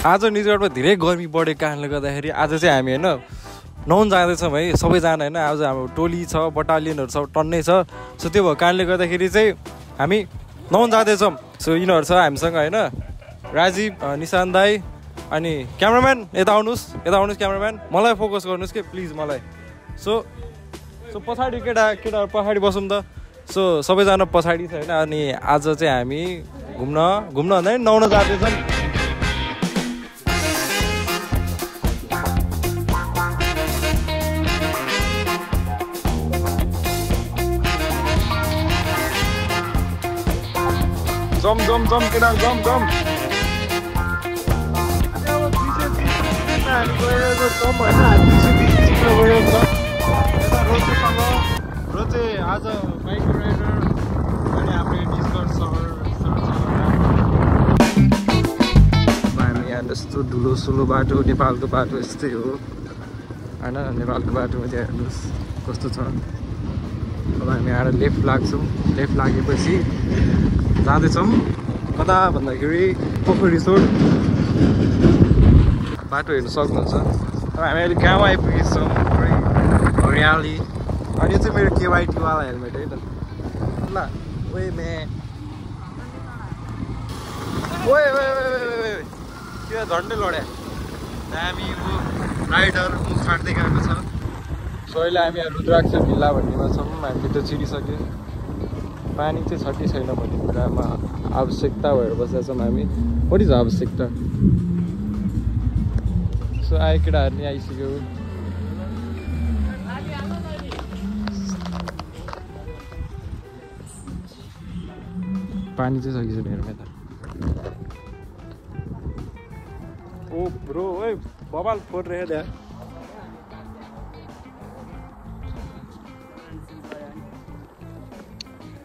आज निजगढमा धेरै गर्मी बढेको कारणले गर्दाखेरि आज चाहिँ हामी होइन नुहाउन जाँदैछौँ है सबैजना होइन। आज हाम्रो टोली छ बटालियनहरू सब टन्नै छ। सो त्यो भएको कारणले गर्दाखेरि चाहिँ हामी नुहाउन जाँदैछौँ। सो यिनीहरू छ हामीसँग होइन राजीव निशान दाई अनि क्यामराम्यान यता आउनुहोस् क्यामराम्यान मलाई फोकस गर्नुहोस् कि प्लिज मलाई। सो पछाडि केटाहरू पछाडि बसौँ त। सो सबैजना पछाडि छ होइन। अनि आज चाहिँ हामी घुम्न भन्दा नि नुहाउन जाँदैछौँ। जम केटा जम रोचे आज बाइक राइडर अनि हाम्रो निजगढ सहर हामी यहाँ जस्तो धुलो सुलो बाटो नेपालको बाटो यस्तै हो होइन। नेपालको बाटोमा चाहिँ हेर्नुहोस् कस्तो छ। अब हामी आएर लेफ्ट लाग्छौँ। लेफ्ट लागेपछि जाँदैछौँ कता भन्दाखेरि पोखरी रिसोर्ट बाटो हेर्नु सक्नुहुन्छ। अब हामी अहिले गाउँ आइपुगेछौँ पुरै हरियाली। अनि यो चाहिँ मेरो केवाइटीवाला हेलमेट है त ल। ओए मे ओए त्यो झन्डै लड्या दामी राइडर मुख फाट्दै गएको छ। सो अहिले हामी रुद्राक्ष भिल्ला भन्नेमा छौँ। हामीले त छिरिसक्यो। पानी चाहिँ छ कि छैन भन्ने कुरामा आवश्यकता भएर बसेका छौँ हामी। वाट इज आवश्यकता। सो आयो केटाहरू नि आइसक्यो। पानी चाहिँ छ कि छैन हेरौँ यता। ओ ब्रो ओए बबाल फोर रहे त्यहाँ।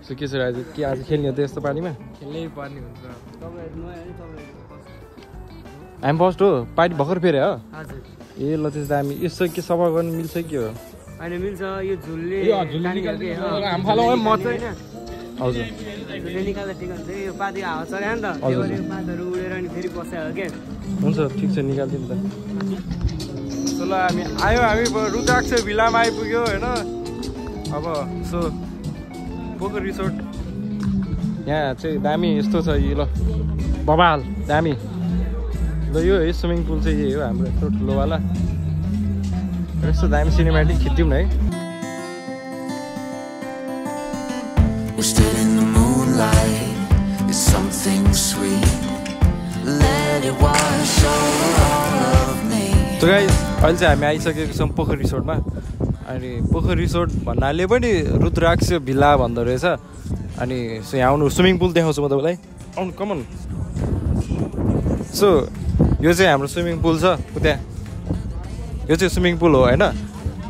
के छ आज के आज खेल्ने हो त यस्तो पानीमा? खेल्नै पर्ने हुन्छ। हामी फर्स्ट हो पानी भर्खर फेरि हो। हजुर ए ल त्यसो हामी यसो के सफा गर्नु मिल्छ कि हो? होइन मिल्छ। यो झुलले हजुर झुलले निकाल्दा ठिक हुन्छ। यो पाती हावा चल्यो नि त पातहरू उडेर अनि फेरि बस्यो हो क्या। हुन्छ ठिक छ निकालिदिनु त। ल हामी आयो हामी रुद्राक्ष भिल्लामा आइपुग्यो होइन। अब सो पोखरी रिसोर्ट यहाँ चाहिँ दामी यस्तो छ यो। ल बबाल दामी। ल यो स्विमिङ पुल चाहिँ यही हो हाम्रो यत्रो ठुलोवाला। यस्तो दामी सिनेमेटिक खिच्यौँ न है। So guys, अहिले चाहिँ हामी आइसकेको छौँ पोखरी रिसोर्टमा। अनि पोखरी रिसोर्ट भन्नाले पनि रुद्राक्ष भिल्ला भन्दो रहेछ। अनि सो यहाँ आउनु स्विमिङ पुल देखाउँछु म तपाईँलाई। आउनु कमन। सो यो चाहिँ हाम्रो स्विमिङ पुल छ त्यहाँ। यो चाहिँ स्विमिङ पुल हो होइन।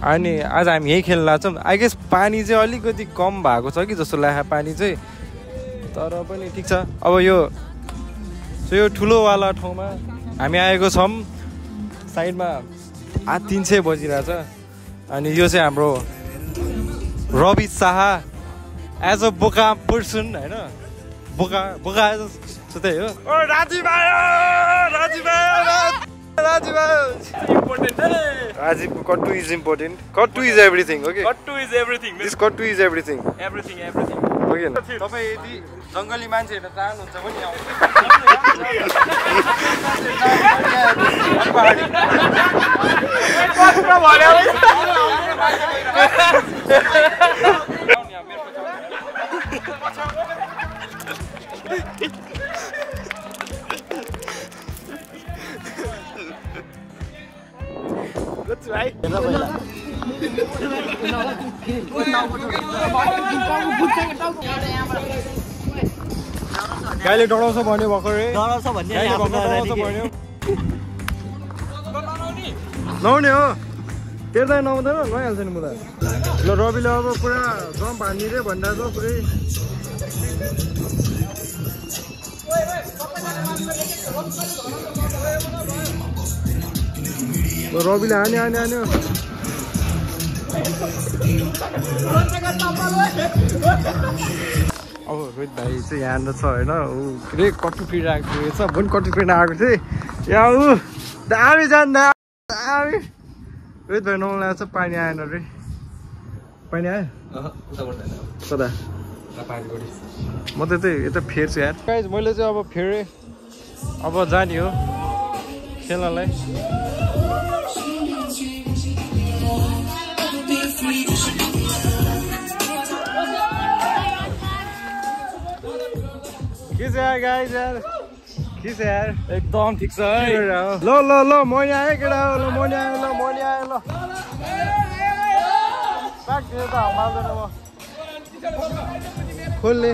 अनि आज हामी यहीँ खेल्न लाग्छौँ। आई गेस पानी चाहिँ अलिकति कम भएको छ कि जस्तो लाग्यो पानी चाहिँ। तर पनि ठिक छ। अब यो ठुलोवाला ठाउँमा हामी आएको छौँ। साइडमा 3:30 बजिरहेछ। अनि यो चाहिँ हाम्रो रवि शाह एज अ बोका पर्सन होइन। बोका त्यही हो। राजीव कट्टु इज इम्पोर्टेन्ट। कट्टु इज एभ्रिथिङ ओके। दिस कट्टु इज एभ्रिथिङ ओके। तपाईँ यदि जङ्गली मान्छे हेर्न चाहनुहुन्छ भने गाईले डराउँछ भन्यो भर्खरै। नहुने हो तेर्दा नहुँदैन नहाल्छ नि मुला। ल रविले अब पुरा जम्प हान्ने रे भनिरहेको छ पुरै। रविले हान्यो अब रोहित भाइ चाहिँ यहाँनिर छ होइन ऊ के अरे कटु पिरिरहेको रहेछ म पनि कटु पिर्न आएको थिएँ यहाँ ऊ दामी जान्दा दामी रोहित भाइ नौला छ पानी आएन रे पानी आयो कता म त यता फेर्छु यार गाइस मैले चाहिँ अब फेरेँ अब जाने हो खेल्नलाई के छ यार गाइस यार के छ यार एकदम ठिक छ है ल ल ल मनी आयो केटा ल मनी आयो ल मनी आयो ल प्याक दियो त माल्दैन म खोल्ने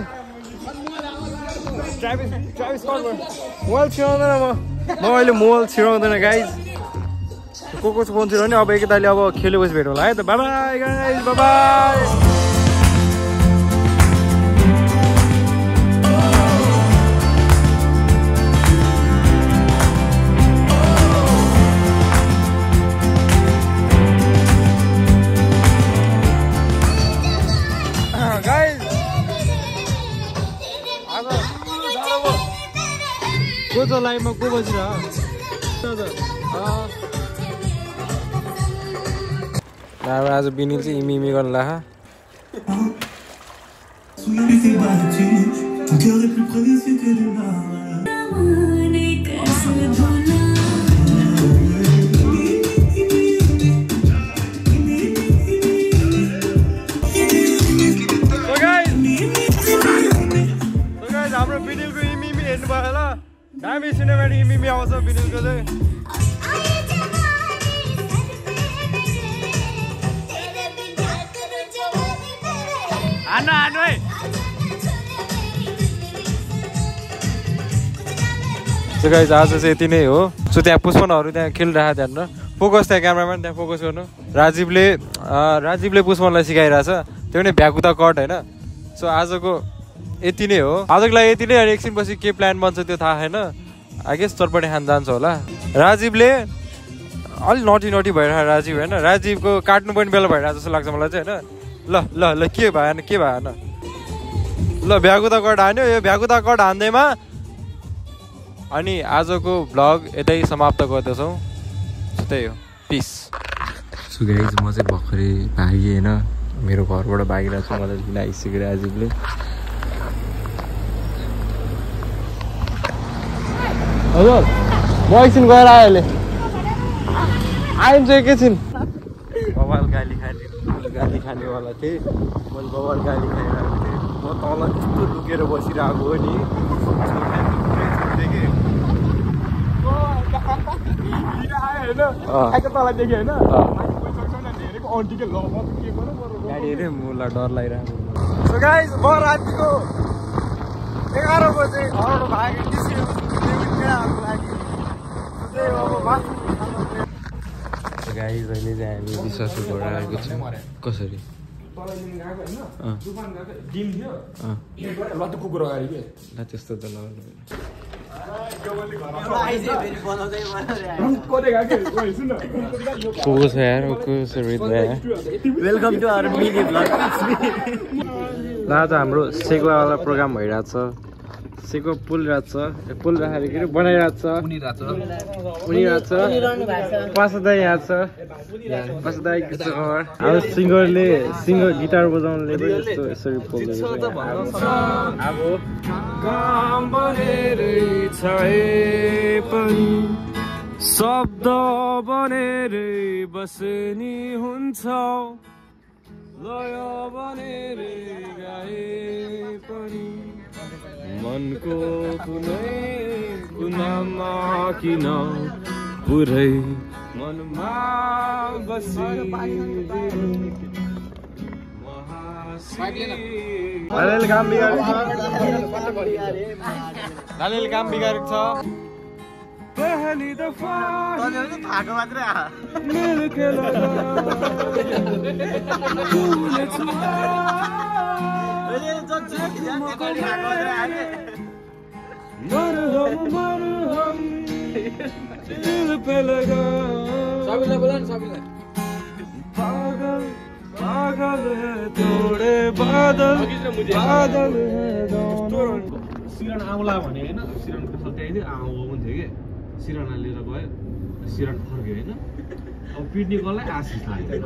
ट्राभिस मोबाइल छिराउँदैन म अहिले मोबाइल छिराउँदैन गाइज को फोन छिराउने अब एकताले अब खेलेपछि भेटौँला है त by by guys by by को छ लाइभमा को बसिरह आज बिनिल चाहिँ इमी गर्न ला हाम्रो बिनिलको इमी हेर्नु भयो होला दामी सिनेमेटिक इमी आउँछ बिनिलको चाहिँ हान्नु है सो गाइस आज चाहिँ यति नै हो सो त्यहाँ पुष्पनहरू त्यहाँ खेलिरहेको त्यहाँ फोकस त्यहाँ क्यामराम्यान त्यहाँ फोकस गर्नु राजीवले पुष्पनलाई सिकाइरहेछ त्यो पनि भ्याकुता कट होइन सो आजको यति नै हो आजको लागि यति नै अनि एकछिनपछि के प्लान बन्छ त्यो थाहा छैन आई गेस चटपटे खान जान्छ होला राजीवले अलिक नटी भइरहेको राजीव होइन राजीवको काट्नु पनि बेला भइरहेको जस्तो लाग्छ मलाई चाहिँ होइन ल के भएन ल भ्याकुता कट हान्यो यो भ्याकुता कट हान्दैमा अनि आजको भ्लग यतै समाप्त गर्दछौँ त्यही हो पिस सो गाइस म चाहिँ भर्खरै भागेँ होइन मेरो घरबाट भागिरहेको छु मलाई किन आइसक्यो राजीवले हजुर म एकछिन गएर आएँ अहिले आइन्छ एकैछिन बबाल गाली खानेवाला थिएँ मैले बबाल गाली खाइरहेको थिएँ म तल यस्तो लुकेर बसिरहेको हो नि गाडी हेऱ्यो मलाई डर लागिरहेको सो गाइस म रातिको 11 बजे घरबाट भागेँ गाइस अहिले चाहिँ हामी विश्वासबाट आएको छौँ कसरी त्यस्तो त को छ यार welcome to our mini blog आज हाम्रो सेकुवावाला प्रोग्राम भइरहेछ सेको पुलिरहेछ पुलिरहेको के अरे बनाइरहेछ पासदा यहाँ छ पासदा अब सिङ्गर गिटार बजाउनुले पनि यस्तो यसरी पोल्दैछ अब काम बनेरै छए पनि शब्द बनेरै बस्ने हुन्छ लय बनेरै गाए पनि मनको कुनै कुनामा किन पुरै मनमा बसी लालेल काम बिगारेको छ पहली दफा थाको मात्रै मरहम दिल पे लगा पागल पागल है थोड़े बादल बादल है सिरान आउला भने होइन सिरानको सत्याइदियो आऊ हुन्थ्यो कि सिराना लिएर गयो सिरान फर्क्यो होइन अब पिट्ने कसलाई आशिष लाग्यो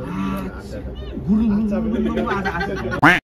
गुरु